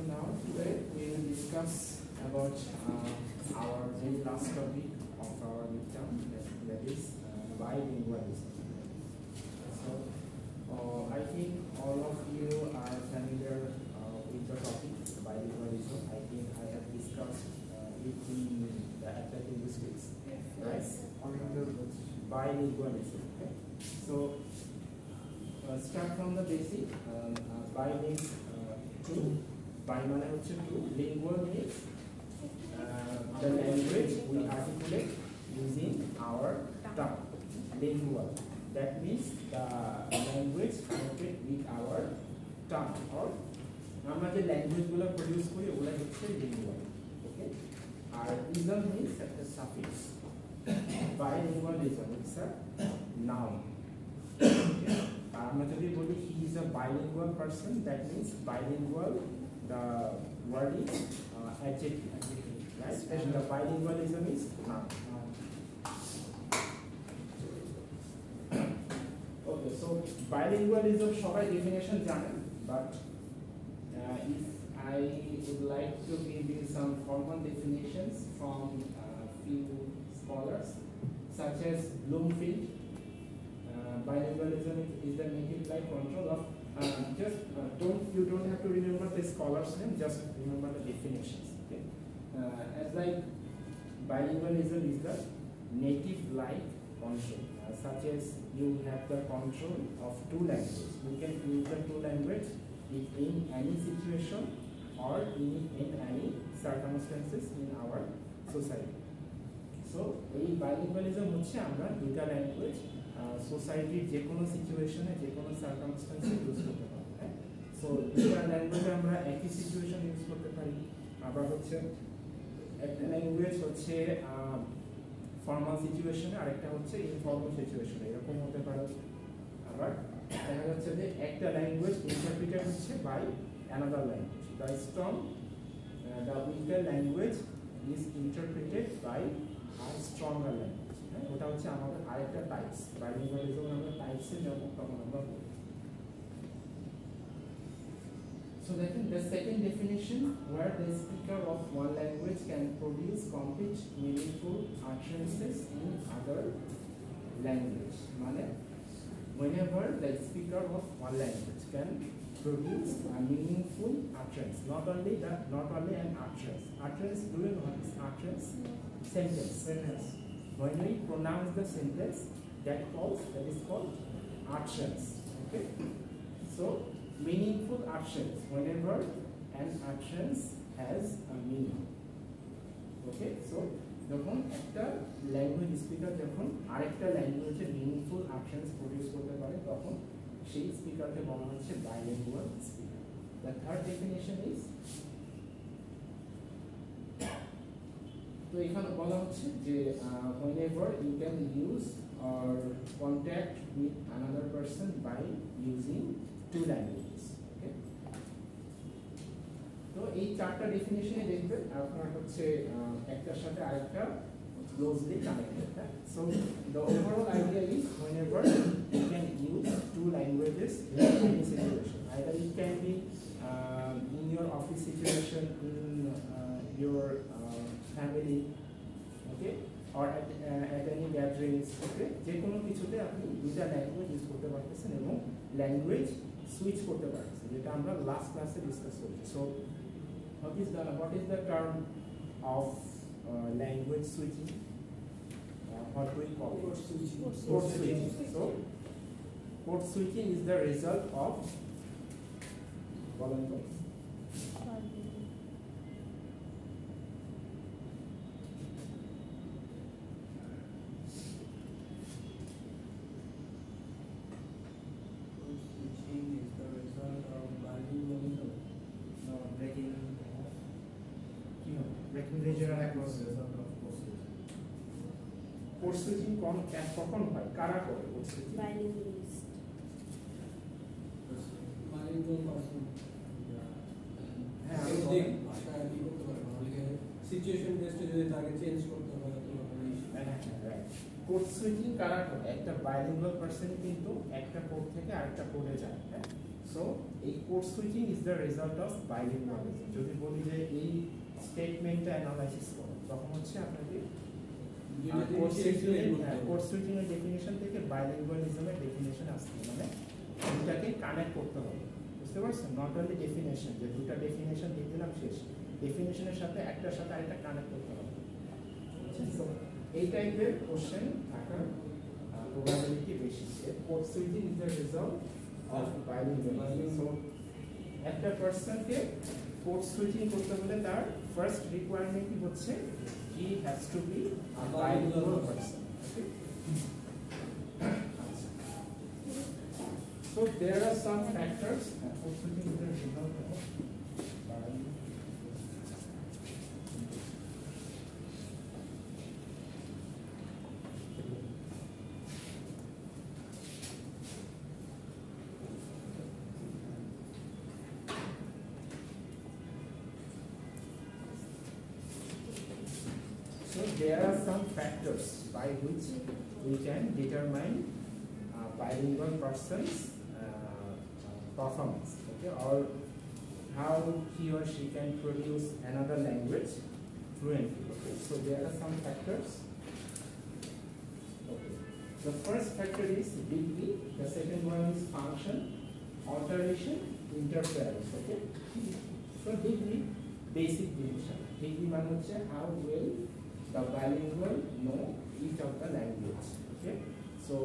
now today we will discuss about our very last topic of our midterm, that is bilingualism. So I think all of you are familiar with the topic bilingualism. I think I have discussed it in the Applied Linguistics, right? On the bilingualism. Okay? So start from the basic. Bi means two. Bi মানে হচ্ছে two. Lingual means the language we articulate using our tongue. Lingual. That means the language connected with our tongue. Or আমরা যে language গুলো produce করি ওগুলো হচ্ছে lingual. ওকে, আর ism means একটা suffix. Bilingualism is a noun. আমরা যদি বলি he is a bilingual person, that means bilingual, the word is adjective, right? And the bilingualism is noun. Okay, so bilingualism সবাই definition জানেন, but if I would like to give you some formal definitions from few scholars such as Bloomfield. Bilingualism is the native like control of you don't have to remember the scholar's name, just remember the definitions. Okay, as like bilingualism is the native like control, such as you have the control of two languages. You can use the two language in any situation or in any circumstances in our society. So এই bilingualism হচ্ছে আমরা দুইটা language সোসাইটির যে কোনো সিচুয়েশনে যে কোনো সার্কামস্টেন্সে ইউজ করতে পারি. সো দুইটা ল্যাঙ্গুয়েজ আমরা একই সিচুয়েশন ইউজ করতে পারি. আবার হচ্ছে একটা ল্যাঙ্গুয়েজ হচ্ছে ফর্মাল সিচুয়েশনে, আরেকটা হচ্ছে ইনফর্মাল সিচুয়েশনে, এরকম হতে পারে. আবার দেখা যাচ্ছে যে একটা ল্যাঙ্গুয়েজ ইন্টারপ্রিটেড হচ্ছে by another language. The weaker language is interpreted by a stronger language. ওটা হচ্ছে আমাদের আরেকটা টাইপস. বাইলিঙ্গুয়ালিজম আমরা টাইপসে যাব তখন আমরা বলব. So the second definition, where the speaker of one language can produce complete meaningful utterances in other language. মানে whenever the speaker of one language can produce a meaningful utterance, not only an utterance. Utterance, do you know what is utterance? Sentence. When we pronounce the sentence, that is called utterance. Okay, so meaningful utterance, whenever an utterance has a meaning. Okay, so যখন একটা language speaker যখন আরেকটা ল্যাঙ্গুয়েজে meaningful utterance produce করতে পারে তখন সেই স্পিকারকে বলা হচ্ছে bilingual speaker. The third definition is, তো এখানে বলা হচ্ছে যে whenever you can use or contact with another person by using two languages. Okay, তো এই চারটা ডেফিনিশনে দেখবেন আপনার হচ্ছে একটার সাথে আরেকটা closely connected. So the overall idea is whenever you can use two languages in any situation, either it can be in your office situation, in your family, okay, or at any gatherings, okay, যে কোনো কিছুতে আপনি দুইটা language use করতে পারতেছেন এবং language switch করতে পারতেছেন, যেটা আমরা লাস্ট ক্লাসে ডিসকাস করেছি. So what is the term of language switching? What do we call it? Code switching. So code switching is the result of voluntary. Code switching কখন হয়, কারা করে code switching? Bilingualist. bilingual person. হ্যাঁ, যদি ভাষা কি করতে পারে তাহলে সিচুয়েশন বেসড যদি তাকে চেঞ্জ করতে হয় তাহলে কোড সুইচিং কারা করে? একটা বাইলিঙ্গুয়াল পারসন কিন্তু একটা কোড থেকে আরেকটা কোডে যায়. সো সো এই code switching is the result of bilingualism. যদি বলি যে এই স্টেটমেন্টটা অ্যানালাইসিস করো, তখন হচ্ছে আপনাকে কোড সুইচিং এর ডেফিনিশন থেকে বাইলিঙ্গুয়ালিজমের ডেফিনিশন আসছে, মানে দুটাকে কানেক্ট করতে হবে, বুঝতে পারছেন? নট অনলি ডেফিনেশন, যে দুটা ডেফিনেশন দিয়ে দিলাম শেষ, ডেফিনেশনের সাথে একটার সাথে আরেকটা কানেক্ট করতে হবে। সো এই টাইপের কোশ্চেন থাকার প্রবাবিলিটি বেশি। Code switching is the result of bilingualism. So একটা পারসনকে কোড সুইচিং করতে হলে তার ফার্স্ট রিকোয়ারমেন্ট হচ্ছে he has to be a bilingual person. Okay? So there are some factors. So there are some factors by which we can determine bilingual person's performance, okay, or how he or she can produce another language fluently. Okay, so there are some factors. Okay, the first factor is degree. The second one is function, alteration, interference. Okay, so degree, basic definition. Degree means হচ্ছে how well the bilingual know each of the language. Okay, so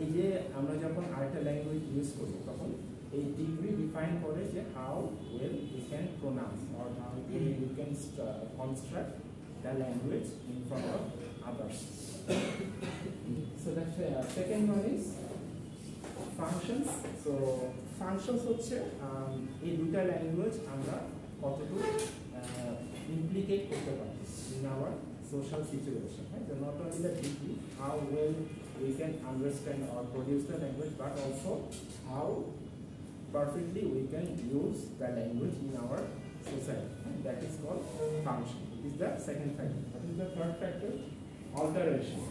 এই যে আমরা যখন আরেকটা language use করি তখন এই degree define করে যে how well we can pronouns or how we can construct the language in front of others. So the second one is functions. So functions হচ্ছে এই দুটা ল্যাঙ্গুয়েজ আমরা কতটুকু implicate করতে পারি in our social situation, right? So not only the degree, how well we can understand or produce the language, but also how perfectly we can use the language in our society. Right? That is called function. It is the second factor. What is the third factor? Alteration.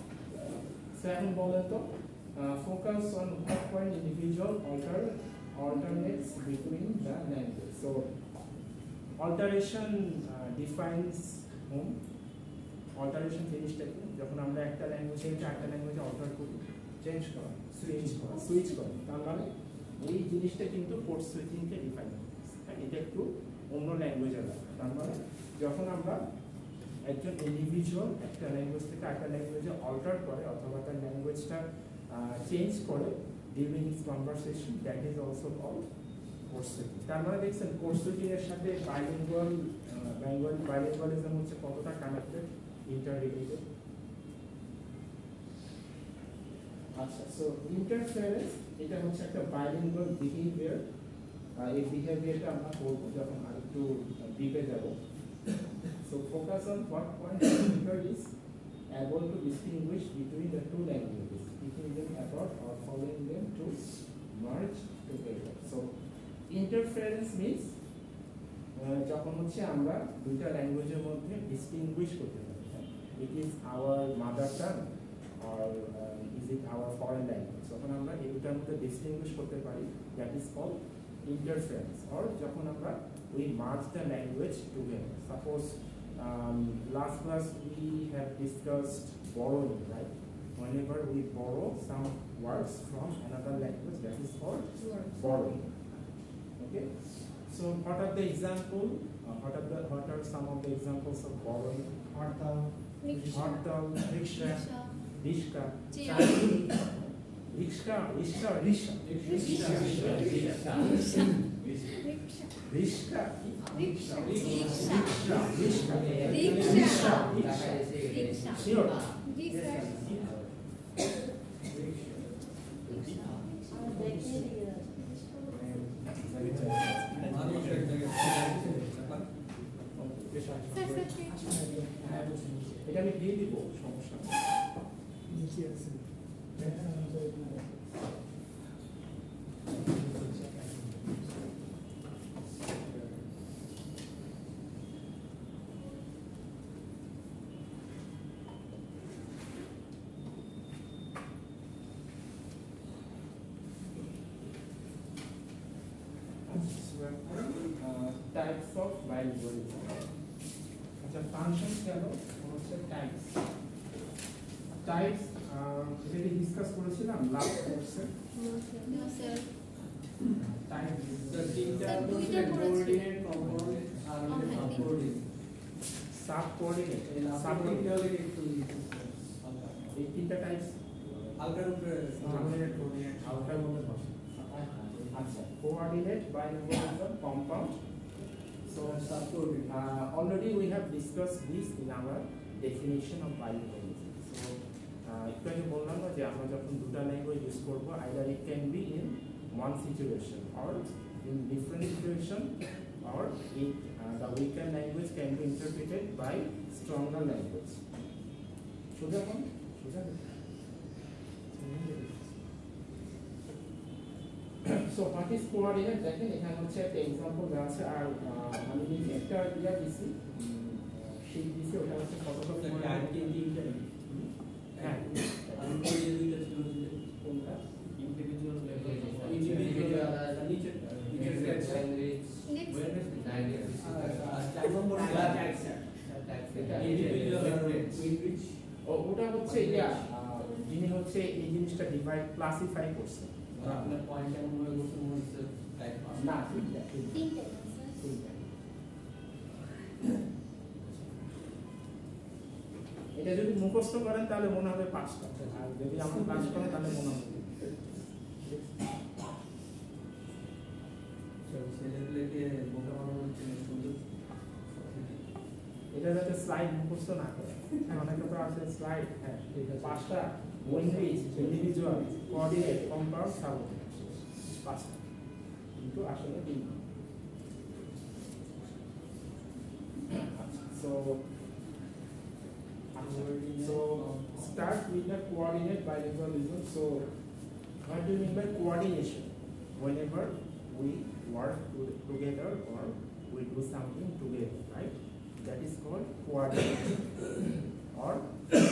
So এখন বলেন তো focus on what point individual alternates between the language. So alteration defines alteration জিনিসটা কি? যখন আমরা একটা language থেকে আরেকটা ল্যাঙ্গুয়েজে অল্টার করি, চেঞ্জ করা, সুইচ করা, তার মানে এই জিনিসটা কিন্তু কোড সুইচিংকে ডিফাইন করে। এটা একটু অন্য ল্যাঙ্গুয়েজে লাগে। তার মানে যখন আমরা একজন ইন্ডিভিজুয়াল একটা ল্যাঙ্গুয়েজ থেকে আরেকটা ল্যাঙ্গুয়েজে অল্টার করে অথবা তার ল্যাঙ্গুয়েজটা চেঞ্জ করে during his conversation, that is also called code switching. তার মানে দেখছেন কোড সুইচিং এর সাথে বাইলিঙ্গুয়ালিজম হচ্ছে কতটা কানেক্টেড, ইন্টাররিলেটেড। আচ্ছা, সো ইন্টারফারেন্স এটা হচ্ছে একটা বাইলিঙ্গুয়াল বিহেভিয়ার। এই বিহেভিয়ারটা আমরা করব যখন আরেকটু ডিপে যাব। So focus on what point the speaker is able to distinguish between the two languages, speaking them apart or following them to merge together. So interference means যখন হচ্ছে আমরা দুইটা ল্যাঙ্গুয়েজের মধ্যে ডিস্টিংগুইশ করতে পারি, it is our mother tongue or is it our foreign language, যখন আমরা এই দুটার মধ্যে ডিস্টিংগুইশ করতে পারি, that is called interference. or যখন আমরা we merge the language together. Suppose last class we have discussed borrowing, right? Whenever we borrow some words from another language, that is called borrowing. Okay, so what are the example? What are some of the examples of borrowing? Hartal, rickshaw, rishka, ricksha, rishka, rishka, sure. এটা আমি দিয়ে দিব, সমস্যা নিচে আছে। Types of bilingualism. আচ্ছা function গেল, হচ্ছে টাইপস। টাইপস যেটা ডিসকাস করেছিলাম লাস্ট কোর্সে। No, sir. টাইপস স্যার তিনটা স্যার, হচ্ছে দুইটা করেছি। কোঅর্ডিনেট, কম্পোনেন্ট আর সাবকোঅর্ডিনেট। সাব কোঅর্ডিনেট, এই সাব সাবকোঅর্ডিনেট হলে একটু এই তিনটা টাইপস হালকার উপরে কোঅর্ডিনেট কোঅর্ডিনেট আউটার মধ্যে বসে। আচ্ছা coordinate bilingualism compound. So subordinate. already we have discussed this in our definition of bilingualism. So একটু আগে বললাম না যে আমরা যখন দুটো ল্যাঙ্গুয়েজ ইউজ করব either it can be in one situation or in different situation or it the weaker language can be interpreted by stronger language. সোজা কোন সোজা So what is coordinate? দেখেন এখানে হচ্ছে একটা एग्जांपल দেওয়া আছে আর আমি একটা ইয়া দিছি সেই দিছি ওটা হচ্ছে ফটোকপি করে আর তিনটা হ্যাঁ আর এই দুইটা ছিল যে কোনটা ইন্ডিভিজুয়াল ইন্ডিভিজুয়াল নিচে ল্যাঙ্গুয়েজ আর চার নম্বর ইন্ডিভিজুয়াল উইচ ও ওটা হচ্ছে ইয়া যিনি হচ্ছে এই জিনিসটা ডিভাইড ক্লাসিফাই করছে আপনার পয়েন্ট কেমন ভাবে করতে মনে হচ্ছে টাইপ না তিনটা তিনটা তিনটা এটা যদি মুখস্থ করেন তাহলে মনে হবে পাঁচটা আর যদি আমরা ক্লাস করেন তাহলে মনে হবে ছেলেগুলোকে বোকা বানানোর জন্য সুন্দর এটা যাতে স্লাইড মুখস্থ না করে হ্যাঁ অনেকে তো আছে স্লাইড হ্যাঁ ঠিক আছে পাঁচটা English individual coordinate compound subordinate পাঁচটা কিন্তু আসলে তিনটা so start with the coordinate bilingualism. So what do you mean by coordination? Whenever we work together or we do something together, right? That is called coordination or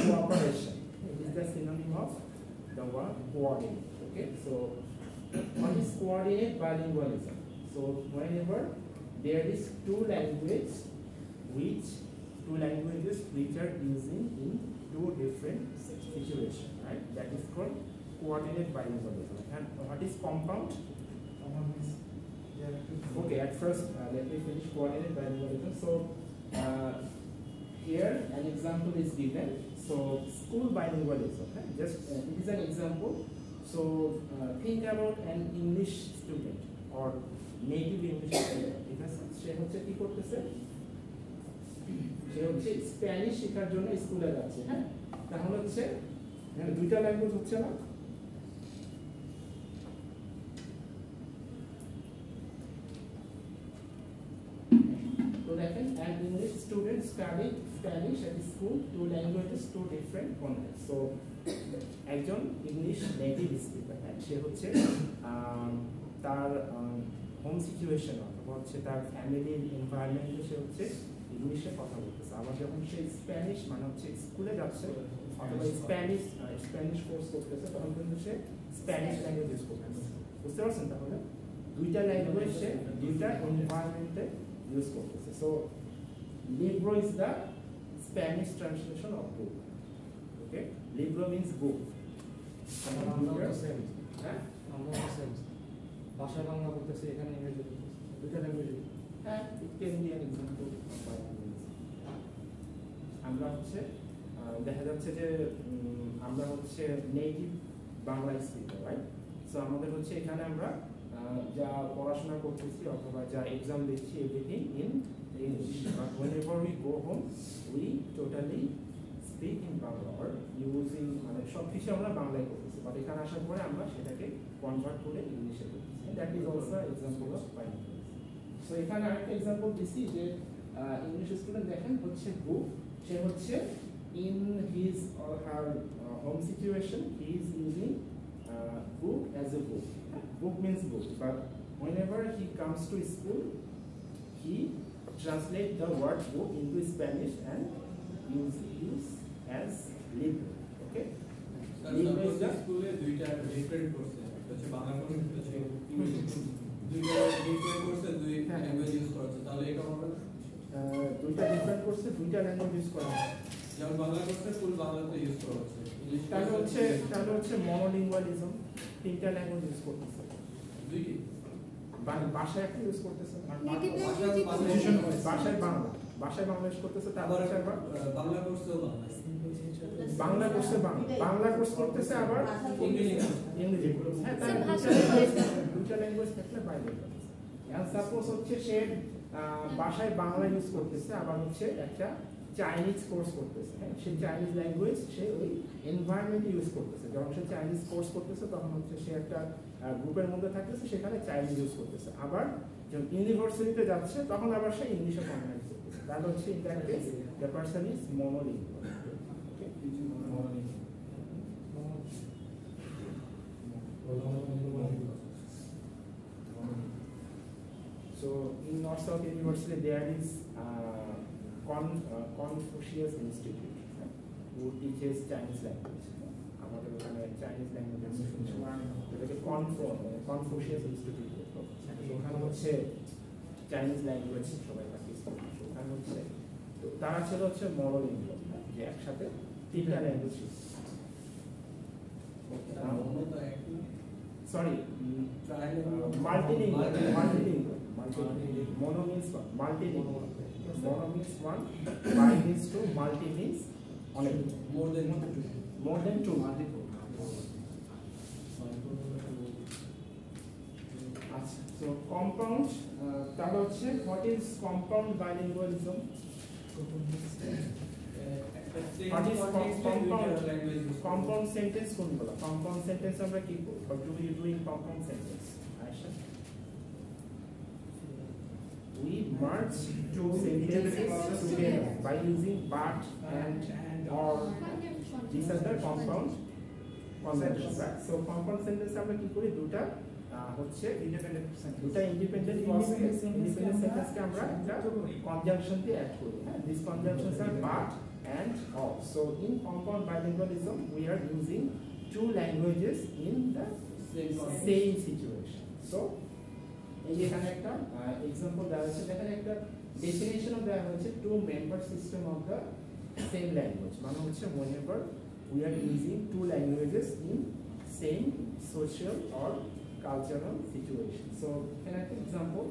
cooperation. It is the synonym of the word coordinate. Okay, so what is coordinate bilingualism? So whenever there is two languages which are using in two different situations, right? That is called coordinate bilingualism. And what is compound? Okay, at first let me finish coordinate bilingualism. So here an example is given. So school bilingualism, right? Just it is an example. So think about an English student or native English student. Because সে হচ্ছে কি করতেছে সে হচ্ছে Spanish শেখার জন্য স্কুলে যাচ্ছে হ্যাঁ তাহলে হচ্ছে এখানে দুইটা ল্যাঙ্গুয়েজ হচ্ছে না তো দেখেন an English student studying Spanish at school, two languages, two different contexts. So একজন ইংলিশ নেটিভ স্পিকার হ্যাঁ সে হচ্ছে তার হোম সিচুয়েশন অথবা হচ্ছে তার ফ্যামিলির এনভায়রনমেন্টে সে হচ্ছে ইংলিশে কথা বলতেছে আবার যখন সে স্প্যানিশ মানে হচ্ছে স্কুলে যাচ্ছে অথবা স্প্যানিশ কোর্স করতেছে তখন কিন্তু সে স্প্যানিশ ল্যাঙ্গুয়েজ ইউজ করতেছে বুঝতে পারছেন তাহলে দুইটা ল্যাঙ্গুয়েজ সে দুইটা এনভায়রনমেন্টে ইউজ করতেছে so libro is the Spanish translation of book okay libro means book হ্যাঁ ভাষা বাংলা বলতেছে এখানে ইংরেজি বলতেছে দুইটা ল্যাঙ্গুয়েজ হ্যাঁ it can be an example আমরা হচ্ছে দেখা যাচ্ছে যে আমরা হচ্ছে native Bangla speaker right so আমাদের হচ্ছে এখানে আমরা যা পড়াশোনা করতেছি অথবা যা এক্সাম দিচ্ছি everything in English but whenever we go home we totally speak in Bangla or using মানে সব কিছু আমরা বাংলায় করতেছি বাট এখানে আসার পরে আমরা সেটাকে কনভার্ট করে ইংলিশে করতেছি that is also example of bilingualism so এখানে আরেকটা এক্সাম্পল দিছি যে ইংলিশ স্টুডেন্ট দেখেন হচ্ছে বুক সে হচ্ছে in his or her home situation he is using book as a book. Book means book, but whenever he comes to school he translate the word book into Spanish and use as libro. Okay, libro is the স্কুলে দুইটা different কোর্সে হচ্ছে Bangla course হচ্ছে English দুইটা different কোর্সে দুই language use করছে তাহলে কোর্সে দুইটা ল্যাঙ্গুয়েজ ইউজ করা হয়। যেমন বাংলা কোর্সে ফুল বাংলাতে ইউজ করা হচ্ছে, তাহলে হচ্ছে মনোলিঙ্গুয়ালিজম, তিনটা ল্যাঙ্গুয়েজ ইউজ করতেছে, দুইটি বাসায় একটা ইউজ করতেছে, বাসায় বাংলা ইউজ করতেছে, তারপর বাংলা কোর্সেও বাংলা কোর্সে বাংলা কোর্স করতেছে, আবার ইংরেজি কোর্স। হ্যাঁ, তাহলে দুইটা ল্যাঙ্গুয়েজ থাকলে বাইরে করতেছে। এখন সাপোজ হচ্ছে সে বাসায় বাংলা ইউজ করতেছে, আবার হচ্ছে একটা চাইনিজ কোর্স করতেছে। হ্যাঁ, সেই চাইনিজ ল্যাঙ্গুয়েজ সে ওই এনভায়রনমেন্টে ইউজ করতেছে। যখন সে চাইনিজ কোর্স করতেছে তখন হচ্ছে সে একটা গ্রুপের মধ্যে থাকতেছে, সেখানে চাইনিজ ইউজ করতেছে। আবার যখন ইউনিভার্সিটিতে যাচ্ছে তখন আবার সে ইংলিশে কনভার্ট করতেছে। তাহলে হচ্ছে in that case the person is monolingual. So in North South University there is Confucius Institute who teaches Chinese language. আমাদের ওখানে চাইনিজ ল্যাঙ্গুয়েজ যেটাকে কনফুশিয়াস ইনস্টিটিউট, ওখানে হচ্ছে চাইনিজ ল্যাঙ্গুয়েজ সবাই প্র্যাকটিস করে। ওখানে হচ্ছে তো তারা ছিল হচ্ছে মোনোলিঙ্গুয়াল, যে একসাথে তিনটা language. Sorry, multilingual. Mono means one. Multilingual. Mono means one. Bi means two. Multi means only. More than two. So compound. তাহলে হচ্ছে what is compound bilingualism? What is compound sentence কোনগুলো? Compound sentence আমরা কি করব? What do we do in compound sentence? Aisha, we merge two sentences together by using but and or. These are the compound sentences, right? So compound sentence আমরা কি করি? দুটা হচ্ছে independent সেন্টেন্সকে আমরা একটা কনজাংশন দিয়ে অ্যাড করি। হ্যাঁ, this conjunctions are but and or. So in compound bilingualism we are using two languages in the same situation. So এই এখানে একটা এক্সাম্পল দেওয়া হয়েছে, দেখেন একটা ডেফিনেশন দেওয়া হয়েছে to member system of the same language, মানে হচ্ছে whenever we are using two languages in same social or cultural situation. So can I take example?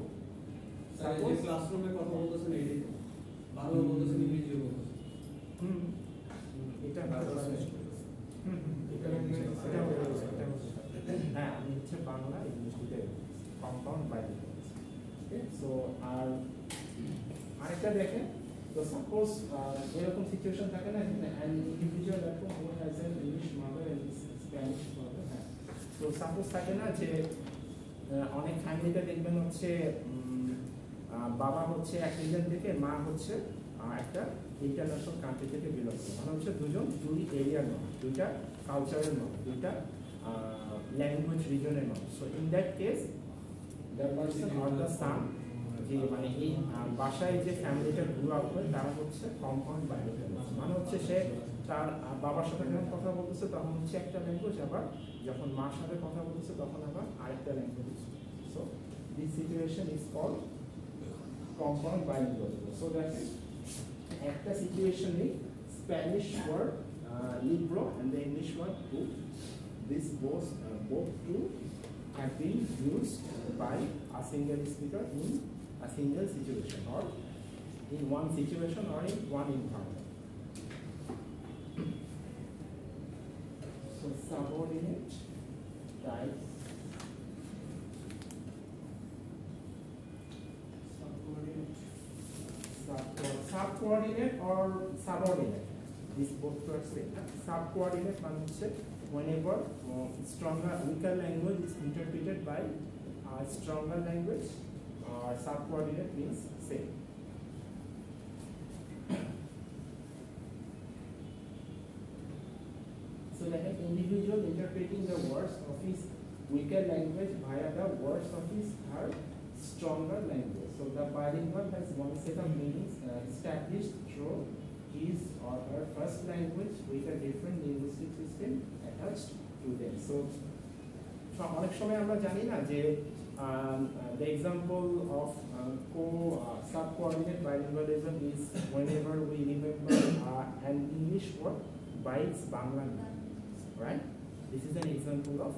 Suppose classroom কথা বলতেছেন এই বাংলা বলতেছেন ইংরেজিও বলতেছেন। এটা হ্যাঁ, আমি হচ্ছে বাংলা ইংলিশ দুটো কম্পাউন্ড বাইলিঙ্গুয়াল। ওকে, সো আর আরেকটা দেখেন, তো সাপোজ এরকম সিচুয়েশন থাকে না, অ্যান ইন্ডিভিজুয়াল এরকম who has an English mother and Spanish mother. হ্যাঁ, তো সাপোজ থাকে না যে অনেক ফ্যামিলিতে দেখবেন হচ্ছে বাবা হচ্ছে এক রিজন থেকে, মা হচ্ছে একটা ইন্টারন্যাশনাল কান্ট্রি থেকে বিলং করে, মানে হচ্ছে দুই এরিয়ার মানুষ, দুইটা কালচারের মানুষ, দুইটা ল্যাঙ্গুয়েজ রিজনের মানুষ। So in that case the person or the sun, যে মানে এই বাসায় যে ফ্যামিলিটা গ্রো আপ করে তারা হচ্ছে কম্পাউন্ড বাইলিঙ্গুয়াল, মানে হচ্ছে সে তার বাবার সাথে যখন কথা বলতেছে তখন হচ্ছে একটা ল্যাঙ্গুয়েজ, আবার যখন মার সাথে কথা বলতেছে তখন আবার আরেকটা language. So this situation is called compound bilingualism. So that is একটা সিচুয়েশনে Spanish word libro and the English word book, this both two have been used by a single speaker in a single situation or in one situation or in one environment. So subordinate types, subcoordinate or subordinate, these both words same. Subcoordinate means whenever weaker language is interpreted by a stronger language, or subcoordinate means same. So like an individual interpreting the words of his weaker language via the words of her stronger language. So the bilingual has one set of meanings established through his or her first language with a different linguistic system attached to them. So অনেক সময় আমরা জানি না যে the example of Sub-coordinate bilingualism is whenever we remember an English word by its Bangla meaning, right? This is an example of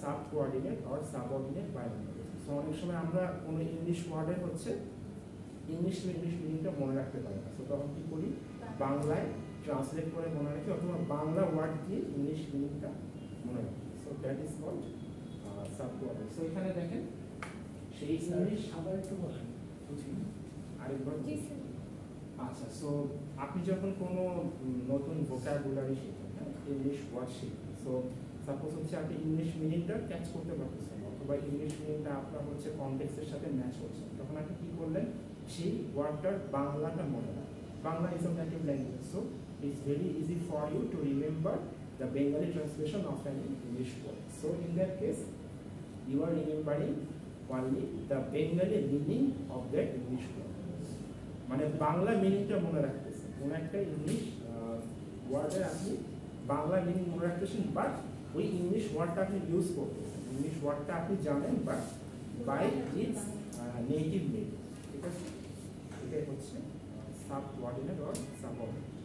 sub-coordinate or subordinate bilingualism. So অনেক সময় আমরা কোনো ইংলিশ ওয়ার্ডের হচ্ছে ইংলিশ মিনিংটা মনে রাখতে পারি না, সো তখন কি করি, বাংলায় ট্রান্সলেট করে মনে রাখি অথবা বাংলা ওয়ার্ড দিয়ে ইংলিশ মিনিংটা মনে রাখি। So that is called sub coordinate. So এখানে দেখেন সেই ইংলিশ আবার একটু বলেন বুঝি আরেকবার। আচ্ছা, সো আপনি যখন কোনো নতুন ভোকাবুলারি শিখেন, হ্যাঁ, ইংলিশ ওয়ার্ড শিখেন, সো সাপোজ হচ্ছে আপনি ইংলিশ মিনিংটা ক্যাচ করতে পারতেছেন অথবা ইংলিশ মিনিংটা আপনার হচ্ছে কনটেক্সটের সাথে ম্যাচ হচ্ছে, তখন আপনি কি করলেন, সেই ওয়ার্ডটার বাংলাটা মনে রাখেন। Bangla is a native language, so it's very easy for you to remember the Bengali translation of an English word. So in that case, you are remembering only the Bengali meaning of that English word. মানে বাংলা মিনিংটা মনে রাখতেছেন, কোন একটা English ওয়ার্ডের আপনি Bangla meaning মনে রাখতেছেন, বাট ওই ইংলিশ ওয়ার্ডটা আপনি ইউজ করতেছেন, ইংলিশ ওয়ার্ডটা আপনি জানেন but by its native meaning, ঠিক আছে? এটাই হচ্ছে সাব-কোঅর্ডিনেট or subordinate.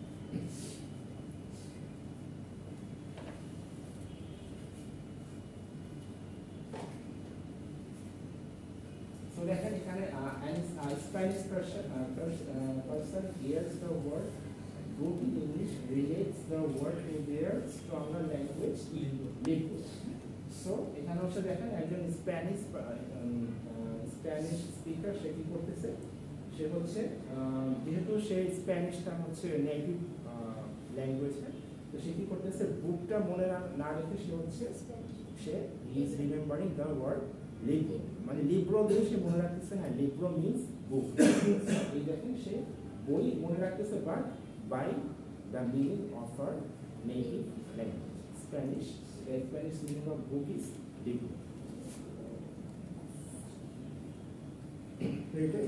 So দেখেন এখানে Spanish person hears the word good in English, relates the word to their stronger language Libro. So এখানে হচ্ছে দেখেন একজন স্প্যানিশ স্পিকার সে কি করতেছে, সে হচ্ছে যেহেতু সে স্প্যানিশটা হচ্ছে নেটিভ ল্যাঙ্গুয়েজ, তো সে কি করতেছে, বুকটা মনে না রেখে সে হচ্ছে সে ইজ রিমেম্বারিং দ্য ওয়ার্ড লিব্রো, মানে লিব্রো দিয়ে সে মনে রাখতেছে, হ্যাঁ লিব্রো মিনস বুক। এই দেখেন সে বই মনে রাখতেছে but by the meaning of her native language Spanish. The Spanish meaning of book is libro.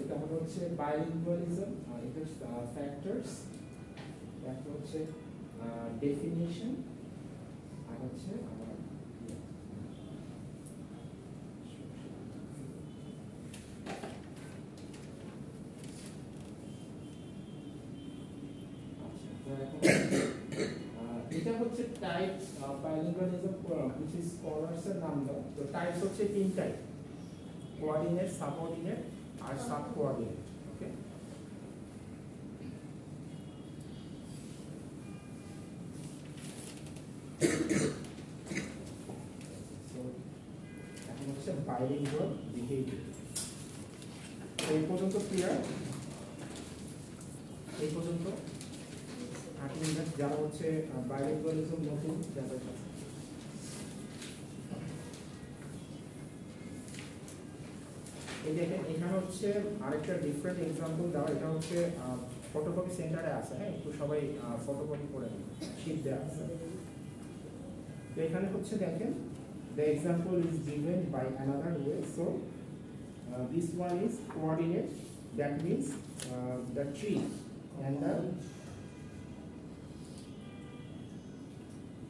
তারপর হচ্ছে bilingualism, এটার ফ্যাক্টরস, তারপর হচ্ছে ডেফিনিশন, আর হচ্ছে এটা হচ্ছে types of bilingualism which is scholars এর নাম দাও। তো টাইপস হচ্ছে তিন টাইপ, কোঅর্ডিনেট, সাবঅর্ডিনেট আর সাব-কোঅর্ডিনেট। ওকে, সো এখন হচ্ছে বাইলিঙ্গুয়াল বিহেভিয়ার। এই পর্যন্ত ক্লিয়ার? এই পর্যন্ত আপনি যারা হচ্ছে বাইলিঙ্গুয়ালিজম নতুন যাদের কাছে, এই দেখেন এখানে হচ্ছে আরেকটা ডিফারেন্ট এক্সাম্পল দেওয়া। এটা হচ্ছে ফটোকপি সেন্টারে আছে, হ্যাঁ, একটু সবাই ফটোকপি করে নিন, শীট দেওয়া আছে। তো এখানে হচ্ছে দেখেন the example is given by another way. So this one is coordinate, that means the tree, and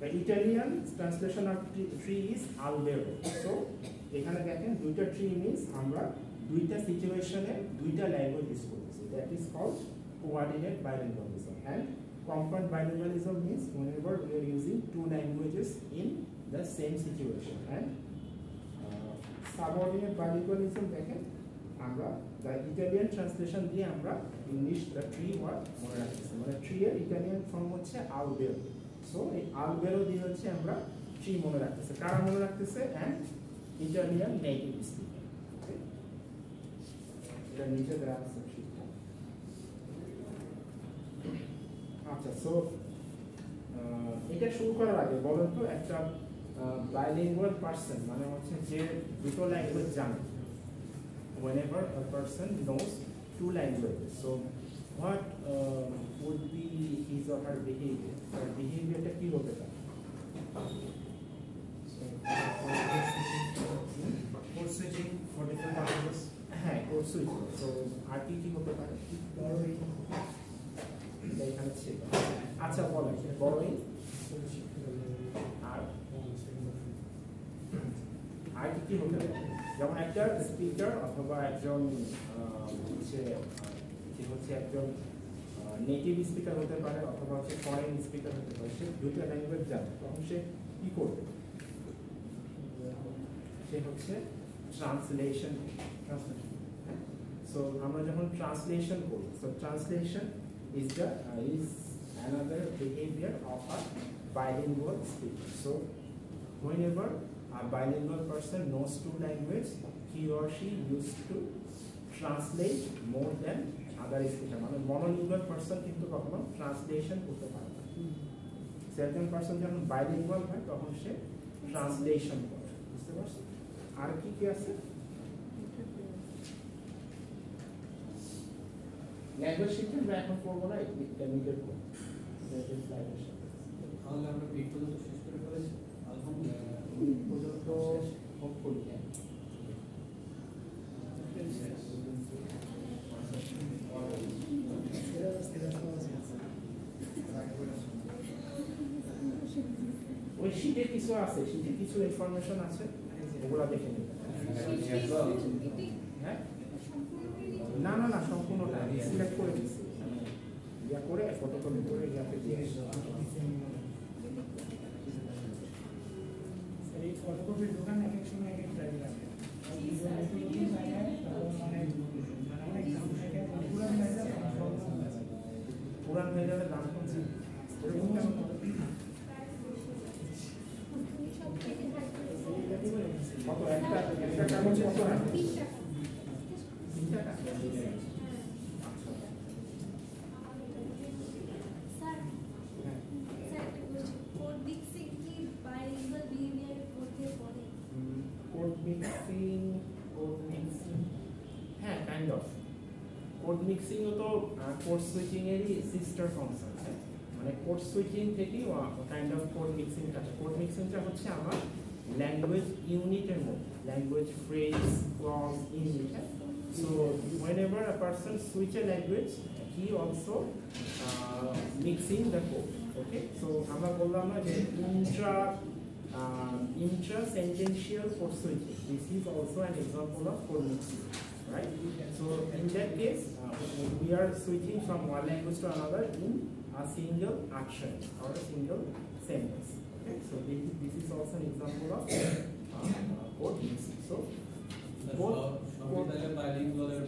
the Italian translation of tree is albero. So এখানে দেখেন দুইটা ট্রি মিন্স আমরা দুইটা সিচুয়েশনে দুইটা ল্যাঙ্গুয়েজ ইউজ করতেছি, that is called coordinate bilingualism. And compound bilingualism means whenever we are using two languages in the same situation. And subordinate bilingualism দেখেন আমরা the Italian translation দিয়ে আমরা ইংলিশ the tree word মনে রাখতেছি, মানে tree এর Italian form হচ্ছে albero. So এই albero দিয়ে হচ্ছে আমরা ট্রি মনে রাখতেছি, কারা মনে রাখতেছে, and Italian native speaker. Okay, এটা নিচে দেওয়া আছে। আচ্ছা, সো এটা শুরু করার আগে বলেন তো একটা bilingual person মানে হচ্ছে যে দুটো ল্যাঙ্গুয়েজ জানে, whenever a person knows two languages, so what would be his or her behavior? তার behaviorটা কি হতে পারে? Code switching for different languages, হ্যাঁ কোড সুইচিং। সো আর কি হতে পারে? এখানে ছিল। আচ্ছা বলেন, বড়ই আর কি হতে পারে? যেমন একটা স্পিকার অথবা একজন একজন নেটিভ স্পিকার হতে পারে অথবা হচ্ছে ফরেন স্পিকার হতে পারে, সে দুইটা ল্যাঙ্গুয়েজ জানে, তখন সে কি করবে? সে হচ্ছে ট্রান্সলেশন। সো আমরা যখন ট্রান্সলেশন করি, so translation is another behavior of a bilingual speaker. So whenever a bilingual person knows two languages, he or she used to translate more than other speaker. মানে monolingual person কিন্তু কখনো translation করতে পারে না। একজন person যখন bilingual হয় তখন সে ট্রান্সলেশন করে, বুঝতে পারছো? আর কি কি আছে? ল্যাঙ্গুয়েজ শিখতে আমরা এখন করবো না, ইন্টারমিডিয়েট করবো। তাহলে আমরা এই পর্যন্ত শেষ করে ফেলেছি। আলহামদুলিল্লাহ পর্যন্ত হোপফুলি ওই শীটে কিছু আছে, শীটে কিছু ইনফরমেশন আছে, ওগুলা দেখে নেবেন। হ্যাঁ, না না না, সম্পূর্ণটা সিলেক্ট করে দিচ্ছি, ইয়া করে ফটোকপি করে ইয়াতে দিয়ে এই ফটোকপির দোকান এক এক সময় এক এক প্রাইস রাখে। পুরান হয়ে যাবে দাম কমছে। কত একটা কাগজ কত হয়? 3 টাকা। হ্যাঁ, কাইন্ড অফ। কোড মিক্সিং ও তো কোড সুইচিং এরই সিস্টার কনসেপ্ট, মানে কোড সুইচিং থেকেই কাইন্ড অফ কোড মিক্সিং কাজ। কোড মিক্সিংটা হচ্ছে আমার ল্যাঙ্গুয়েজ ইউনিটের মধ্যে, language phrase clause unit. So whenever a person switch a language, he also mixing the code. Okay, so আমরা বললাম না যে intra-sentential code switching. This is also an example of code mixing, right? So in that case, we are switching from one language to another in a single action or a single sentence. Okay, so this is also an example of code mixing. So both bilingualism,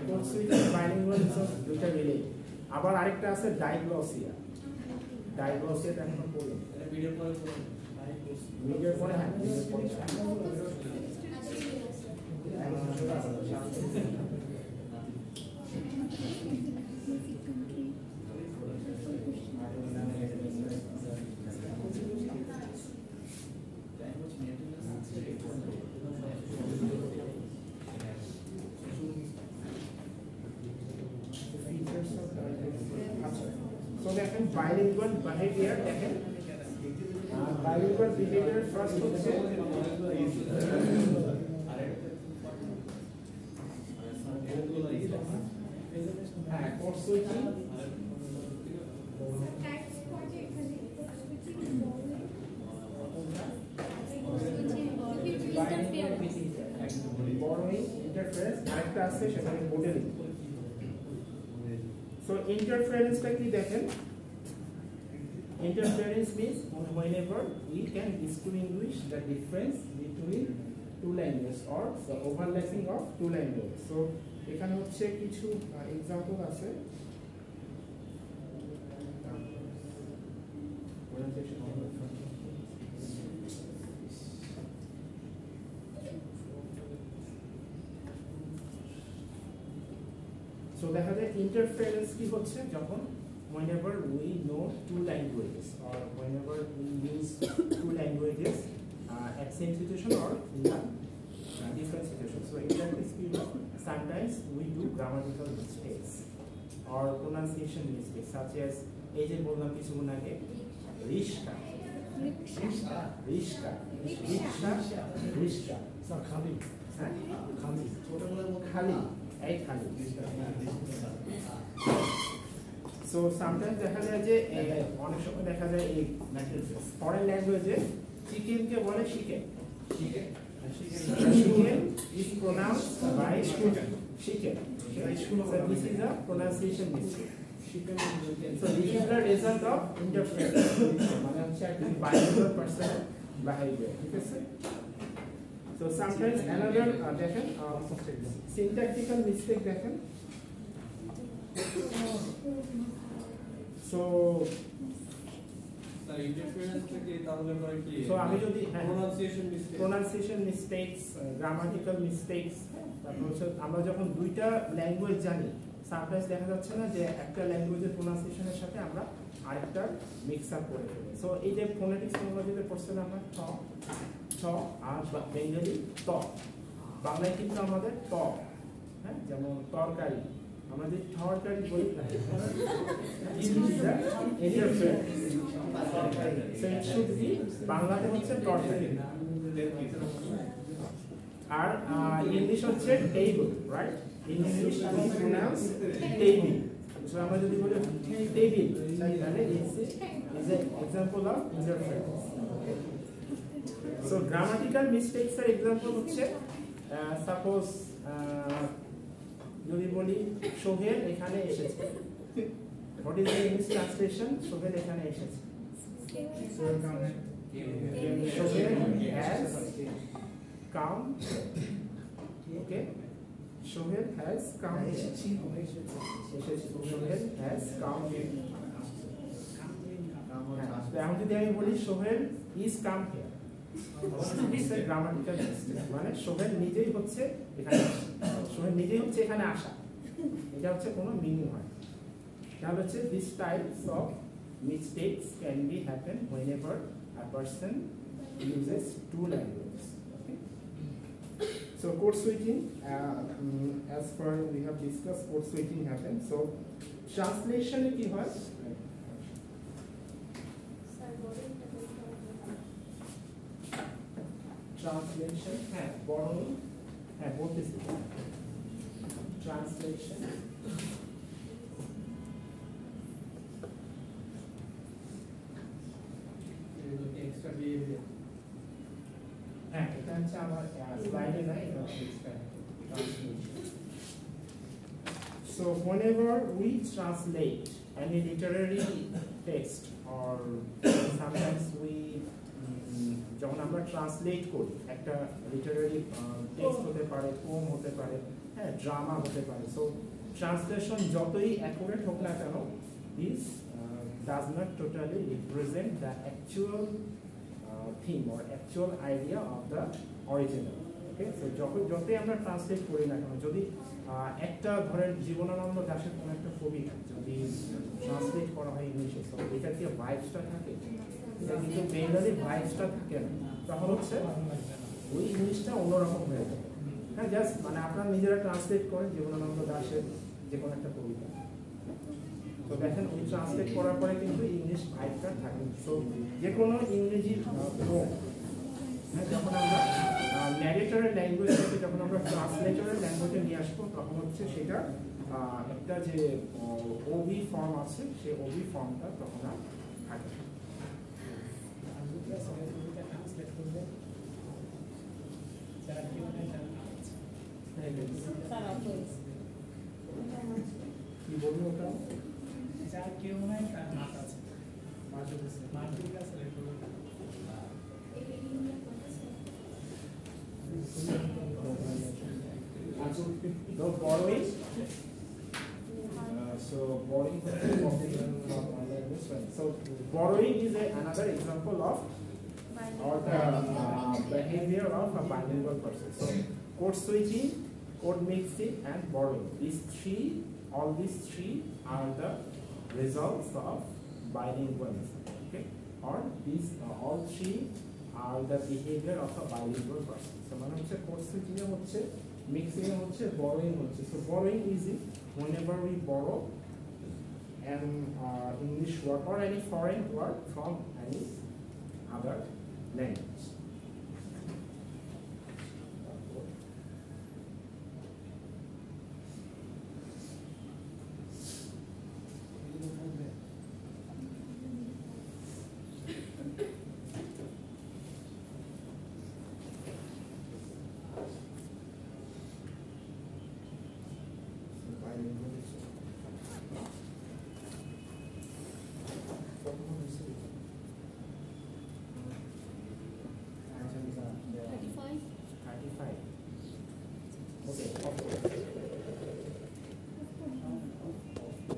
code switching, bilingualism দুইটা related. আবার আরেকটা আছে ডাইগ্লসিয়া। ডাইগ্লসিয়া এখনো পড়ি, ভিডিওর পরে ভিডিওর পরে হ্যাঁ, ভিডিওর পরে দেখেন bilingual behavior, দেখেন bilingual behavior ফার্স্ট হচ্ছে হ্যাঁ কোড সুইচিং। বড়ই ইন্টারফারেন্স আরেকটা আছে, সেখানে মডেলিং। সো ইন্টারফারেন্সটা কি দেখেন? Interference means whenever we can distinguish the difference between two languages or the overlapping of two languages. So এখানে হচ্ছে কিছু এক্সাম্পল আছে। So দেখা যায় ইন্টারফারেন্স কি হচ্ছে যখন whenever we know two languages or whenever we use two languages at same situation or in a different situation. So in that case, sometimes we do grammatical mistakes or pronunciation mistakes, such as এই যে বললাম কিছুক্ষণ আগে রিশকা, রিশকা, রিশকা, রিশকা, রিশকা, sir খালি, হ্যাঁ খালি, ছোটবেলার মতো খালি, এই খালি। So sometimes দেখা যায় যে অনেক সময় দেখা যায় এই ফরেন ল্যাঙ্গুয়েজে চিকেনকে বলে শিকেন। Chicken. Chicken is pronounced by chicken. So this is a pronunciation mistake. So this is the result of interference. মানে হচ্ছে একটা bilingual person behavior. ঠিক আছে? So sometimes another দেখেন syntactical mistake দেখেন. So Sir, interference থেকে তাহলে পরে কি? So আমি যদি pronunciation mistake. pronunciation mistakes, grammatical mistakes, তারপর হচ্ছে আমরা যখন দুইটা ল্যাঙ্গুয়েজ জানি সামটাইমস দেখা যাচ্ছে না যে একটা ল্যাঙ্গুয়েজের প্রোনাউন্সিয়েশনের সাথে আমরা আরেকটা মিক্স আপ করে ফেলি। সো এই যে ফোনেটিক্স টেকনোলজিতে পড়ছেন আমরা ছ আর বেঙ্গলি ত, বাংলায় কিন্তু আমাদের ত, হ্যাঁ, যেমন তরকারি আমরা যদি তরকারি বলি বাংলাতে হচ্ছে তরকারি আর ইংলিশ হচ্ছে table, right? English pronounce table. So আমরা যদি বলি টেবিল তাহলে is example of interference. So grammatical mistakes এর এক্সাম্পল হচ্ছে সাপোজ যদি বলি সোহেল এখানে এসেছে, what is the English translation? Sohel এখানে এসেছে। Sohel has come, okay, Sohel has come, Sohel has come. এখন যদি আমি বলি Sohel is come here, grammatical mistake, মানে সোহেল নিজেই হচ্ছে এখানে, সোহেল নিজেই হচ্ছে এখানে আসা, এটা হচ্ছে কোনো মিনিং হয়। তাহলে হচ্ছে this types of mistakes can be happen whenever a person uses two languages. Okay? So code switching, as per we have discussed, code switching happens. So translation এ কি হয়? Translation, borrowing, both is translation. Extra behavior. এটা হচ্ছে আমার স্লাইডে নাই, এটা হচ্ছে translation. So whenever we translate any literary text or sometimes we যখন আমরা ট্রান্সলেট করি একটা লিটারারি টেক্সট হতে পারে, পোম হতে পারে, হ্যাঁ, ড্রামা হতে পারে। সো ট্রান্সলেশন যতই অ্যাকুরেট হোক না কেন, this does not totally represent the actual theme or actual idea of the original. Okay, so যতই আমরা ট্রান্সলেট করি না কেন, যদি একটা ধরেন জীবনানন্দ দাশের কোনো একটা কবিতা যদি ট্রান্সলেট করা হয় ইংলিশে, তো এটার কি ভাইবসটা থাকে? এটা কিন্তু বেঙ্গলি ভাইবসটা থাকে না, তখন হচ্ছে ওই ইংলিশটা অন্যরকম হয়ে যাবে। হ্যাঁ, জাস্ট মানে আপনারা নিজেরা ট্রান্সলেট করেন জীবনানন্দ দাশের যে কোনো একটা কবিতা, তো দেখেন ওই ট্রান্সলেট করার পরে কিন্তু ইংলিশ ভাইবটা থাকে। সো যে কোনো ইংরেজি হ্যাঁ, যখন আমরা ন্যারেটরের ল্যাঙ্গুয়েজ থেকে যখন আমরা ট্রান্সলেটরের ল্যাঙ্গুয়েজে নিয়ে আসবো, তখন হচ্ছে সেটা একটা যে ওবি ফর্ম আছে, সেই ওবি ফর্মটা তখন আর থাকে। কি বলবো ওটা? যার কেউ নাই তার মাছ আছে, মাটির গাছ The borrowing. So borrowing. So borrowing is another example of or the behavior of a bilingual person. So code switching, code mixing, and borrowing. All these three are the results of bilingualism. Okay, or these all three are the behavior of a bilingual person. So মানে হচ্ছে code switching এ হচ্ছে, mixing এ হচ্ছে, borrowing হচ্ছে. So borrowing is whenever we borrow an English word or any foreign word from any other language. bilingual is answer is 35. 35. Okay, okay.